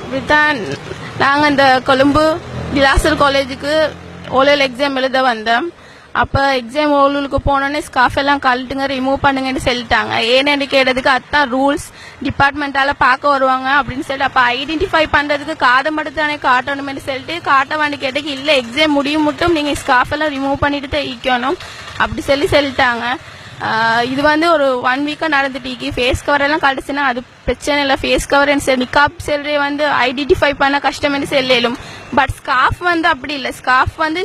இப்படித்தான் நாங்கள் இந்த கொழும்பு டிலாசல் காலேஜுக்கு ஓலல் எக்ஸாம் எழுத வந்தோம். அப்போ எக்ஸாம் ஓலூலுக்கு போனோன்னே ஸ்காஃப் எல்லாம் கழட்டுங்க, ரிமூவ் பண்ணுங்கன்னு சொல்லிட்டாங்க. ஏன்னு கேட்டதுக்கு அதுதான் ரூல்ஸ், டிபார்ட்மெண்டால பார்க்க வருவாங்க அப்படின்னு சொல்லிட்டு, அப்போ ஐடென்டிஃபை பண்ணுறதுக்கு காதை மட்டும் தானே காட்டணும்னு சொல்லிட்டு காட்ட வேண்டி கேட்டதுக்கு இல்லை, எக்ஸாம் முடியும் மட்டும் நீங்கள் ஸ்காஃப் எல்லாம் ரிமூவ் பண்ணிட்டு தான் ஈக்கணும் அப்படி சொல்லிட்டாங்க. இது வந்து ஒரு 1 வீக்காக நடந்துட்டு ஃபேஸ் கவர் எல்லாம் கழிச்சுன்னா அது பிரச்சனை இல்லை. ஃபேஸ் கவர் நிக்காப் செல்றே வந்து ஐடென்டிஃபை பண்ண கஷ்டம் செல்லும். பட் ஸ்கார்ஃப் வந்து அப்படி இல்லை, ஸ்கார்ஃப் வந்து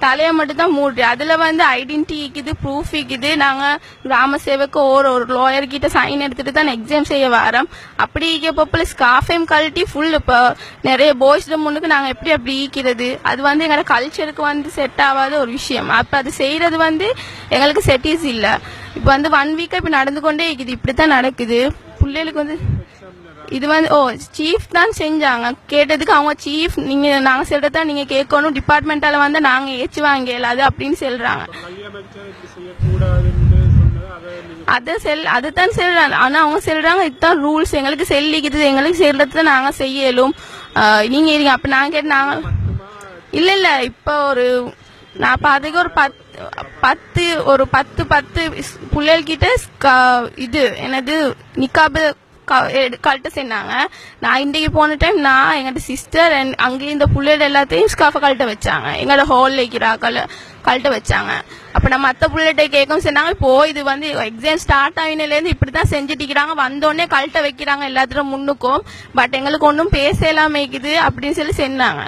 தலையை மட்டும் தான் மூடுது. அதில் வந்து ஐடென்டிட்டி இருக்குது, ப்ரூஃப் இருக்குது. நாங்கள் கிராம சேவைக்கு ஒரு லாயர் கிட்ட சைன் எடுத்துட்டு தான் எக்ஸாம் செய்ய வரோம். அப்படி ஈக்கப்போல ஸ்கார்ஃபையும் கழட்டி ஃபுல் இப்போ நிறைய பாய்ஸ் முன்னுக்கு நாங்கள் எப்படி அப்படி ஈக்கிறது, அது வந்து எங்களோட கல்ச்சருக்கு வந்து செட் ஆகாத ஒரு விஷயம். அப்போ அது செய்யறது வந்து எங்களுக்கு செட்டிஸ் இல்லை. இப்போ வந்து 1 வீக்காக இப்போ நடந்து கொண்டே இருக்குது, இப்படி தான் நடக்குது பிள்ளைகளுக்கு வந்து. இது வந்து சீஃப் தான் செஞ்சாங்க. கேட்டதுக்கு அவங்க சீஃப் நாங்கள் சொல்றதா நீங்க கேட்கணும், டிபார்ட்மெண்டால வந்து நாங்க ஏச்சு வாங்க இயலாது அப்படின்னு சொல்றாங்க. அதுதான் சொல்றாங்க. ஆனா அவங்க சொல்றாங்க இதுதான் ரூல்ஸ், எங்களுக்கு செல்லிக்குது, எங்களுக்கு சொல்றத நாங்க செய்யலும். நீங்க இருங்க. அப்ப நாங்க கேட்டு நாங்க இல்ல இப்ப ஒரு நான் பாத்துக்க ஒரு 10 பிள்ளைகிட்ட இது என்னது நிக்காபு கழட்ட சொன்னாங்க. நான் இன்றைக்கு போன டைம் நான் எங்கள்ட சிஸ்டர் அங்கேயும் இந்த புள்ளைகள் எல்லாத்தையும் ஸ்காஃபை கழட்ட வச்சாங்க, எங்களோட ஹாலில் இருக்கிறாக்கள் கழட்ட வச்சாங்க. அப்போ நான் மற்ற புள்ளைகிட்ட கேட்கவும் சொன்னாங்க, இப்போ இது வந்து எக்ஸாம் ஸ்டார்ட் ஆகினதுலேருந்து இப்படி தான் செஞ்சுட்டு இருக்கிறாங்க, வந்தோடனே கழட்ட வைக்கிறாங்க எல்லாத்திலும் முன்னுக்கும். பட் எங்களுக்கு ஒன்றும் பேசலாம் மேய்க்குது அப்படின்னு சொல்லி சொன்னாங்க.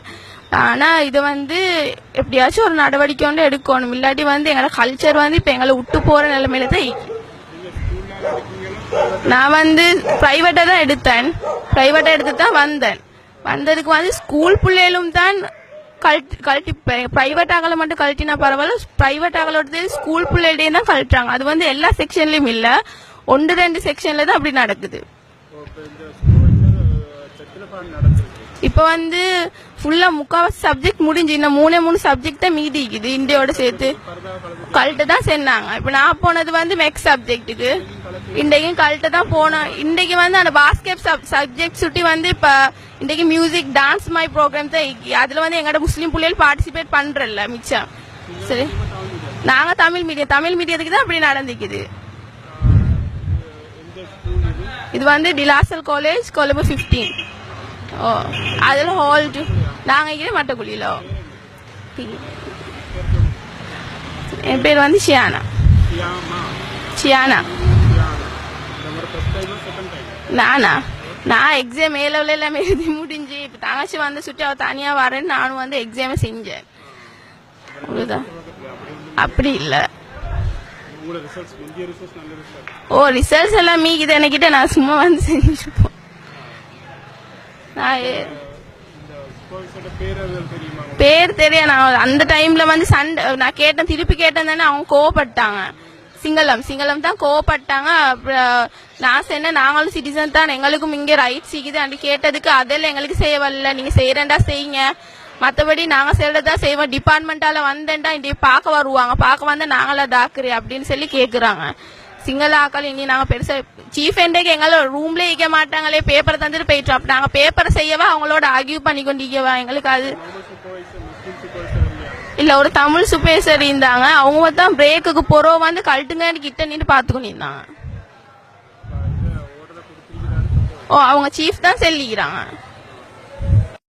ஆனா இது வந்து எப்படியாச்சும் ஒரு நடவடிக்கை வந்து எடுக்கணும், இல்லாட்டி வந்து எங்களோட கல்ச்சர் வந்து இப்ப எங்களை விட்டு போற நிலைமையில தான். நான் வந்து பிரைவேட்டா தான் எடுத்தேன், பிரைவேட்டா எடுத்து தான் வந்ததுக்கு வந்து ஸ்கூல் பிள்ளைகளும் தான் கழட்டி பிரைவேட் ஆகல மட்டும் கழட்டினா பரவாயில்ல, பிரைவேட் ஆகலோட ஸ்கூல் பிள்ளைகிட்டே தான் கழட்டுறாங்க. அது வந்து எல்லா செக்ஷன்லயும் இல்ல, 1-2 செக்ஷன்ல தான் அப்படி நடக்குது. இப்ப வந்து ஃபுல்லா முக்காவாசி சப்ஜெக்ட் முடிஞ்சு, இன்னும் 3 சப்ஜெக்ட் தான் மீதி இருக்குது இந்தியோட சேர்த்து கழட்டு தான் சொன்னாங்க. இப்ப நான் போனது வந்து மேக்ஸ் சப்ஜெக்டுக்கு, இன்றைக்கும் கழட்டு தான் போனோம். இன்றைக்கு வந்து அந்த பாஸ்கெட் சப்ஜெக்ட் சுட்டி வந்து இப்ப இன்றைக்கு மியூசிக் டான்ஸ் மாதிரி ப்ரோக்ராம் தான் இருக்கு. அதுல வந்து எங்களோட முஸ்லீம் பிள்ளைகள் பார்ட்டிசிபேட் பண்றல மிச்சம். சரி, நாங்க தமிழ் மீடியத்துக்கு தான் அப்படி நடந்துக்குது. இது வந்து டிலாசல் காலேஜ் கொழும்பு 15. அதுல ஹால் நாங்க இங்கே மட்டக்குழியில. என் பேர் வந்து ஷியானா. நான் எக்ஸாம் லெவலில் எல்லாமே எழுதி முடிஞ்சு இப்போ தங்கச்சி வந்து சுற்றி அவள் தனியாக வரேன்னு நானும் வந்து எக்ஸாமை செஞ்சேன். அவ்வளோதான், அப்படி இல்லை. ரிசல்ட்ஸ் எல்லாம் மீக்குது என்கிட்ட, நான் சும்மா வந்து செஞ்சுப்போம். பேர் தெரியும். நான் அந்த டைம்ல வந்து சண்டை நான் கேட்டேன், திருப்பி கேட்டேன் தானே அவங்க கோவப்பட்டாங்க. சிங்களம் தான் கோவப்பட்டாங்க. நான் சொன்ன நாங்களும் சிட்டிசன் தான், எங்களுக்கும் இங்கே ரைட் சிக்குது அப்படி கேட்டதுக்கு அதெல்லாம் எங்களுக்கு செய்ய வரல, நீங்க செய்யறேன்டா செய்யுங்க, மற்றபடி நாங்க செய்யறதா செய்வோம், டிபார்ட்மெண்டால வந்தேன்டா இன்றைக்கு பார்க்க வருவாங்க, பார்க்க வந்தா நாங்களா தாக்குறே அப்படின்னு சொல்லி கேக்குறாங்க. சிங்கள ஆக்கள் இனி நாங்க பெருசா சீஃப் எண்டேக்கு எங்களை ரூம்ல வைக்க மாட்டாங்களே, பேப்பரை தந்துட்டு போயிட்டோம். அப்ப நாங்க பேப்பரை செய்யவா அவங்களோட ஆர்கியூ பண்ணி கொண்டிருக்கவா? எங்களுக்கு அது இல்ல. ஒரு தமிழ் சுப்பேசர் இருந்தாங்க, அவங்க தான் பிரேக்குக்கு போறோம் வந்து கழட்டுங்க கிட்ட நின்று பாத்துக்கொண்டு இருந்தாங்க. அவங்க சீஃப் தான் சொல்லிக்கிறாங்க.